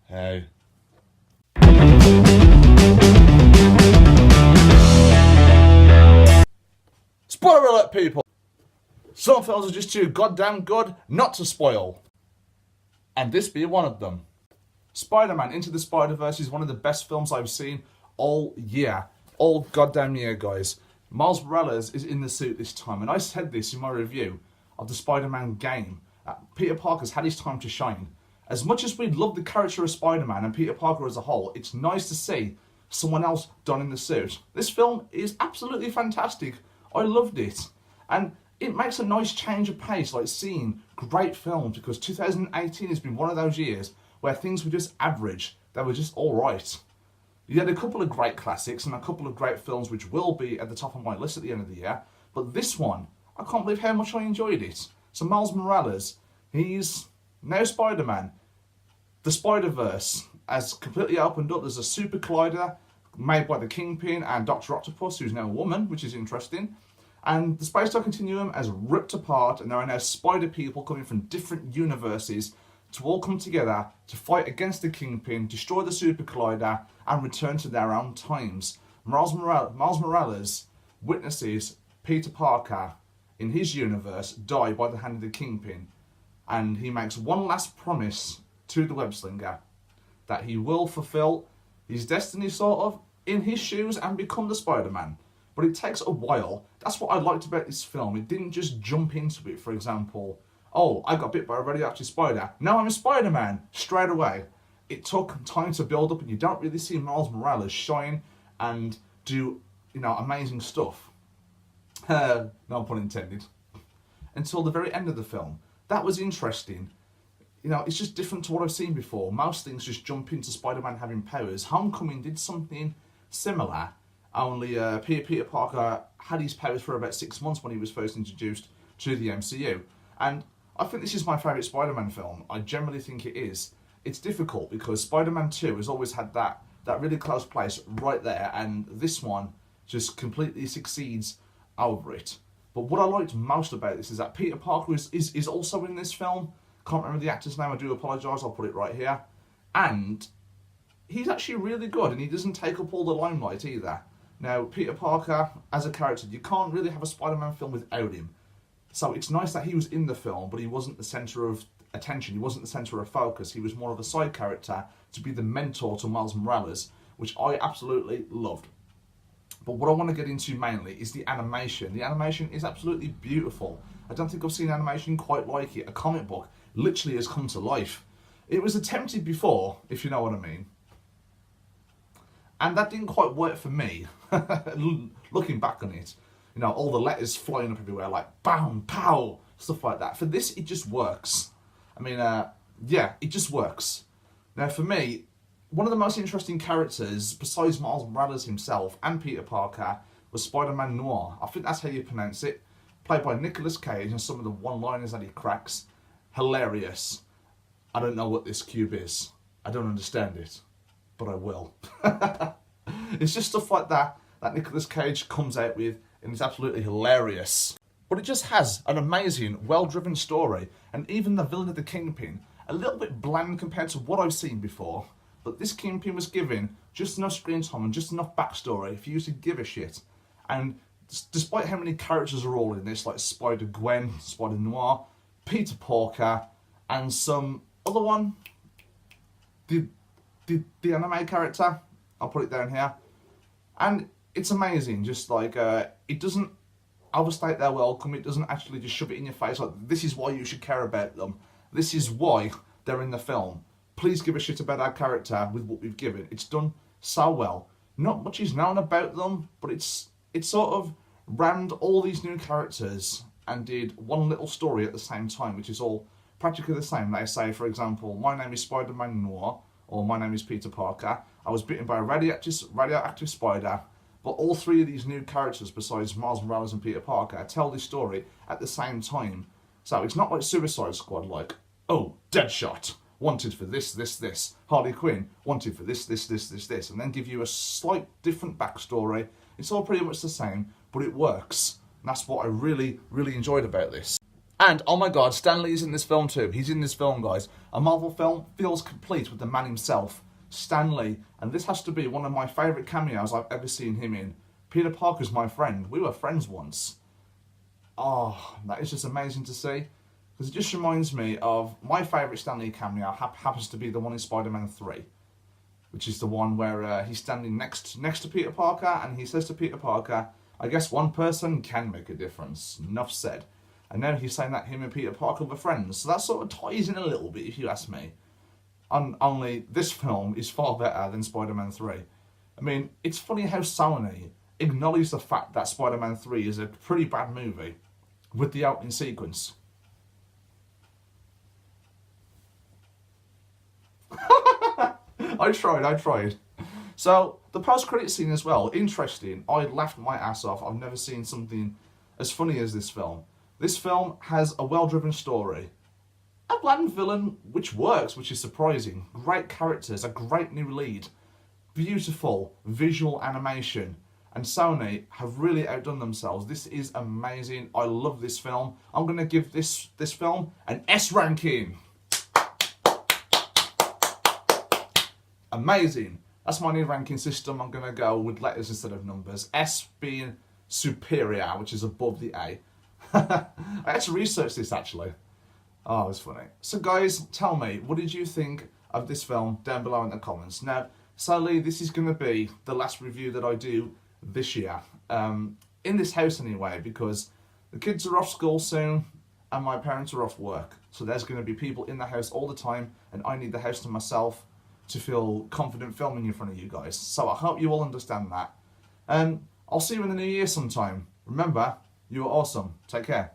Hey. Spoiler alert, people! Some films are just too goddamn good not to spoil. And this being one of them. Spider-Man Into the Spider-Verse is one of the best films I've seen all year. All goddamn year, guys. Miles Morales is in the suit this time, and I said this in my review of the Spider-Man game. Peter Parker's had his time to shine. As much as we'd love the character of Spider-Man and Peter Parker as a whole, it's nice to see someone else done in the suit. This film is absolutely fantastic. I loved it. And it makes a nice change of pace, like seeing great films, because 2018 has been one of those years where things were just average. They were just alright. You had a couple of great classics and a couple of great films which will be at the top of my list at the end of the year. But this one, I can't believe how much I enjoyed it. So Miles Morales, he's now Spider-Man. The Spider-Verse has completely opened up. There's a super collider made by the Kingpin and Dr. Octopus, who's now a woman, which is interesting. And the space-time continuum has ripped apart, and there are now spider people coming from different universes to all come together to fight against the Kingpin, destroy the super collider, and return to their own times. Miles Morales witnesses Peter Parker in his universe die by the hand of the Kingpin, and he makes one last promise to the web slinger that he will fulfill his destiny sort of in his shoes and become the Spider-Man. But it takes a while. That's what I liked about this film. It didn't just jump into it, for example, oh, I got bit by a radioactive spider, now I'm a Spider-Man, straight away. It took time to build up, and you don't really see Miles Morales shine and do, amazing stuff. No pun intended. Until the very end of the film. That was interesting. It's just different to what I've seen before. Most things just jump into Spider-Man having powers. Homecoming did something similar, only Peter Parker had his powers for about 6 months when he was first introduced to the MCU. And I think this is my favourite Spider-Man film. I generally think it is. It's difficult because Spider-Man 2 has always had that really close place right there, and this one just completely succeeds over it. But what I liked most about this is that Peter Parker is also in this film. Can't remember the actor's name, I do apologise, I'll put it right here. And he's actually really good, and he doesn't take up all the limelight either. Now, Peter Parker, as a character, you can't really have a Spider-Man film without him. So it's nice that he was in the film, but he wasn't the centre of attention, he wasn't the centre of focus. He was more of a side character to be the mentor to Miles Morales, which I absolutely loved. But what I want to get into mainly is the animation. The animation is absolutely beautiful. I don't think I've seen animation quite like it. A comic book literally has come to life. It was attempted before, if you know what I mean. And that didn't quite work for me, looking back on it. All the letters flying up everywhere, like bam, pow, stuff like that. For this, it just works. Yeah, it just works. Now, for me, one of the most interesting characters, besides Miles Morales himself and Peter Parker, was Spider-Man Noir. I think that's how you pronounce it. Played by Nicolas Cage, and some of the one-liners that he cracks, hilarious. I don't know what this cube is. I don't understand it, but I will. It's just stuff like that Nicolas Cage comes out with, and it's absolutely hilarious. But it just has an amazing, well-driven story, and even the villain of the Kingpin, a little bit bland compared to what I've seen before. But this Kingpin was given just enough screen time and just enough backstory for you to give a shit. And despite how many characters are all in this, like Spider-Gwen, Spider-Noir, Peter Parker, and some other one, the anime character, I'll put it down here. And it's amazing, just like, it doesn't overstate their welcome, it doesn't actually just shove it in your face, like, this is why you should care about them. This is why they're in the film. Please give a shit about our character with what we've given. It's done so well. Not much is known about them, but it's sort of rammed all these new characters and did one little story at the same time, which is all practically the same. They say, for example, my name is Spider-Man Noir, or my name is Peter Parker. I was bitten by a radioactive spider. But all three of these new characters, besides Miles Morales and Peter Parker, tell this story at the same time. So it's not like Suicide Squad, like, oh, Deadshot, wanted for this, this, this. Harley Quinn, wanted for this, this, this, this, this. And then give you a slight different backstory. It's all pretty much the same, but it works. And that's what I really, really enjoyed about this. And, oh my god, Stan Lee's in this film too. He's in this film, guys. A Marvel film feels complete with the man himself, Stan Lee. And this has to be one of my favourite cameos I've ever seen him in. Peter Parker's my friend. We were friends once. Oh, that is just amazing to see. Because it just reminds me of my favourite Stan Lee cameo happens to be the one in Spider-Man 3. Which is the one where he's standing next to Peter Parker and he says to Peter Parker, I guess one person can make a difference. Enough said. And now he's saying that him and Peter Parker were friends. So that sort of ties in a little bit, if you ask me. Only this film is far better than Spider-Man 3. I mean, it's funny how Sony acknowledged the fact that Spider-Man 3 is a pretty bad movie with the opening sequence. I tried. So, the post-credit scene as well, interesting. I laughed my ass off. I've never seen something as funny as this film. This film has a well-driven story. A bland villain, which works, which is surprising. Great characters, a great new lead. Beautiful visual animation. And Sony have really outdone themselves. This is amazing. I love this film. I'm going to give this film an S ranking. Amazing. That's my new ranking system. I'm going to go with letters instead of numbers. S being superior, which is above the A. I had to research this actually. Oh, it was funny. So guys, tell me, what did you think of this film down below in the comments? Now, sadly, this is going to be the last review that I do this year. In this house anyway, because the kids are off school soon and my parents are off work. So there's going to be people in the house all the time and I need the house to myself to feel confident filming in front of you guys. So I hope you all understand that. I'll see you in the new year sometime. Remember, you are awesome. Take care.